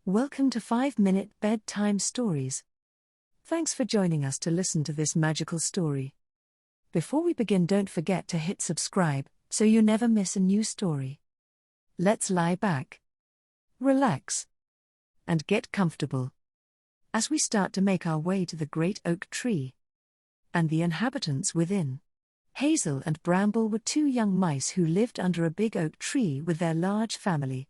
Welcome to 5-Minute Bedtime Stories. Thanks for joining us to listen to this magical story. Before we begin, don't forget to hit subscribe so you never miss a new story. Let's lie back, relax, and get comfortable as we start to make our way to the great oak tree and the inhabitants within. Hazel and Bramble were two young mice who lived under a big oak tree with their large family.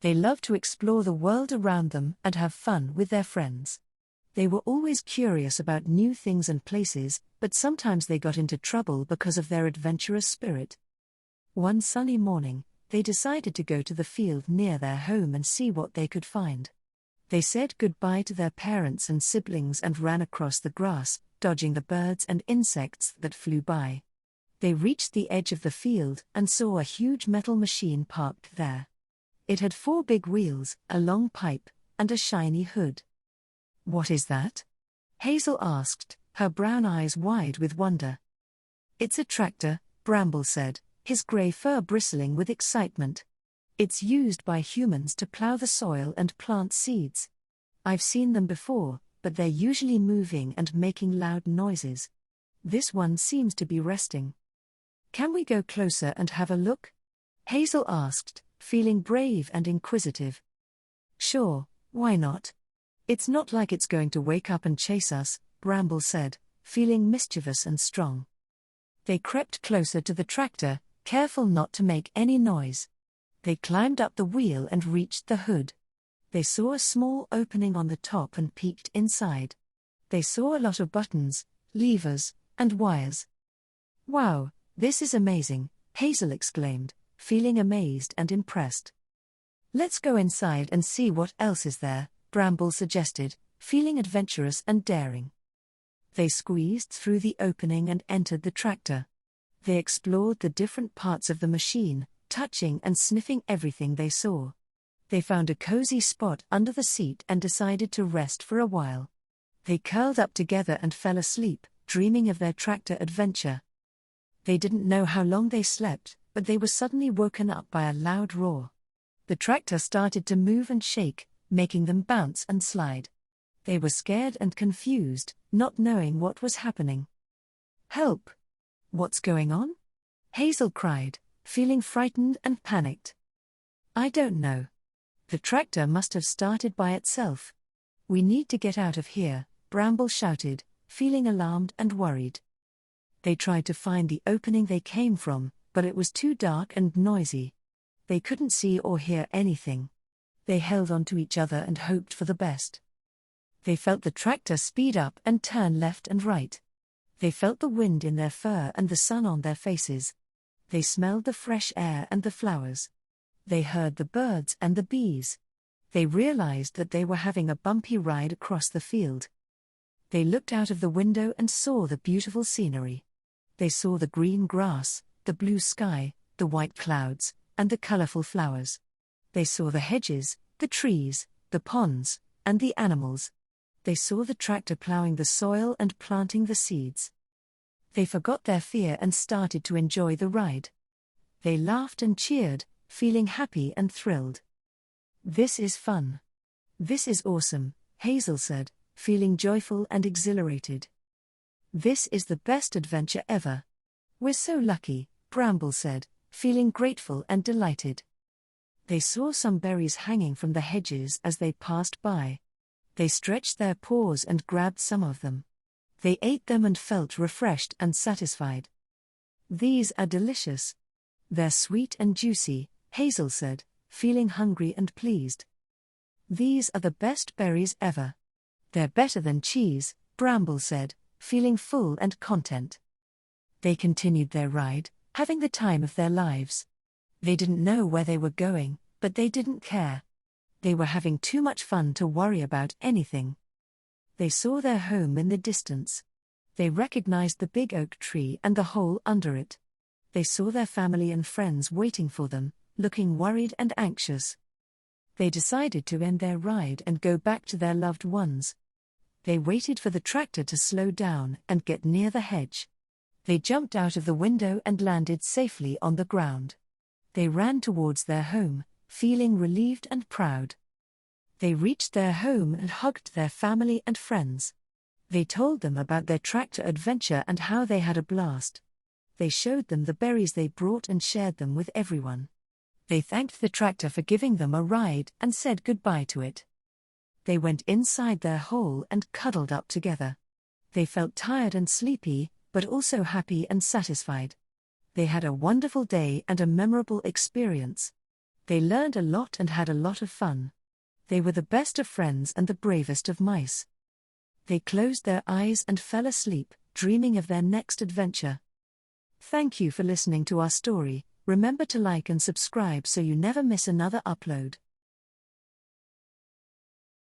They loved to explore the world around them and have fun with their friends. They were always curious about new things and places, but sometimes they got into trouble because of their adventurous spirit. One sunny morning, they decided to go to the field near their home and see what they could find. They said goodbye to their parents and siblings and ran across the grass, dodging the birds and insects that flew by. They reached the edge of the field and saw a huge metal machine parked there. It had 4 big wheels, a long pipe, and a shiny hood. "What is that?" Hazel asked, her brown eyes wide with wonder. "It's a tractor," Bramble said, his grey fur bristling with excitement. "It's used by humans to plow the soil and plant seeds. I've seen them before, but they're usually moving and making loud noises. This one seems to be resting." "Can we go closer and have a look?" Hazel asked, feeling brave and inquisitive. "Sure, why not? It's not like it's going to wake up and chase us," Bramble said, feeling mischievous and strong. They crept closer to the tractor, careful not to make any noise. They climbed up the wheel and reached the hood. They saw a small opening on the top and peeked inside. They saw a lot of buttons, levers, and wires. "Wow, this is amazing," Hazel exclaimed, feeling amazed and impressed. "Let's go inside and see what else is there," Bramble suggested, feeling adventurous and daring. They squeezed through the opening and entered the tractor. They explored the different parts of the machine, touching and sniffing everything they saw. They found a cozy spot under the seat and decided to rest for a while. They curled up together and fell asleep, dreaming of their tractor adventure. They didn't know how long they slept, but they were suddenly woken up by a loud roar. The tractor started to move and shake, making them bounce and slide. They were scared and confused, not knowing what was happening. "Help! What's going on?" Hazel cried, feeling frightened and panicked. "I don't know. The tractor must have started by itself. We need to get out of here," Bramble shouted, feeling alarmed and worried. They tried to find the opening they came from, but it was too dark and noisy. They couldn't see or hear anything. They held on to each other and hoped for the best. They felt the tractor speed up and turn left and right. They felt the wind in their fur and the sun on their faces. They smelled the fresh air and the flowers. They heard the birds and the bees. They realized that they were having a bumpy ride across the field. They looked out of the window and saw the beautiful scenery. They saw the green grass, the blue sky, the white clouds, and the colorful flowers. They saw the hedges, the trees, the ponds, and the animals. They saw the tractor plowing the soil and planting the seeds. They forgot their fear and started to enjoy the ride. They laughed and cheered, feeling happy and thrilled. "This is fun. This is awesome," Hazel said, feeling joyful and exhilarated. "This is the best adventure ever. We're so lucky," Bramble said, feeling grateful and delighted. They saw some berries hanging from the hedges as they passed by. They stretched their paws and grabbed some of them. They ate them and felt refreshed and satisfied. "These are delicious. They're sweet and juicy," Hazel said, feeling hungry and pleased. "These are the best berries ever. They're better than cheese," Bramble said, feeling full and content. They continued their ride, having the time of their lives. They didn't know where they were going, but they didn't care. They were having too much fun to worry about anything. They saw their home in the distance. They recognized the big oak tree and the hole under it. They saw their family and friends waiting for them, looking worried and anxious. They decided to end their ride and go back to their loved ones. They waited for the tractor to slow down and get near the hedge. They jumped out of the window and landed safely on the ground. They ran towards their home, feeling relieved and proud. They reached their home and hugged their family and friends. They told them about their tractor adventure and how they had a blast. They showed them the berries they brought and shared them with everyone. They thanked the tractor for giving them a ride and said goodbye to it. They went inside their hole and cuddled up together. They felt tired and sleepy, but also happy and satisfied. They had a wonderful day and a memorable experience. They learned a lot and had a lot of fun. They were the best of friends and the bravest of mice. They closed their eyes and fell asleep, dreaming of their next adventure. Thank you for listening to our story. Remember to like and subscribe so you never miss another upload.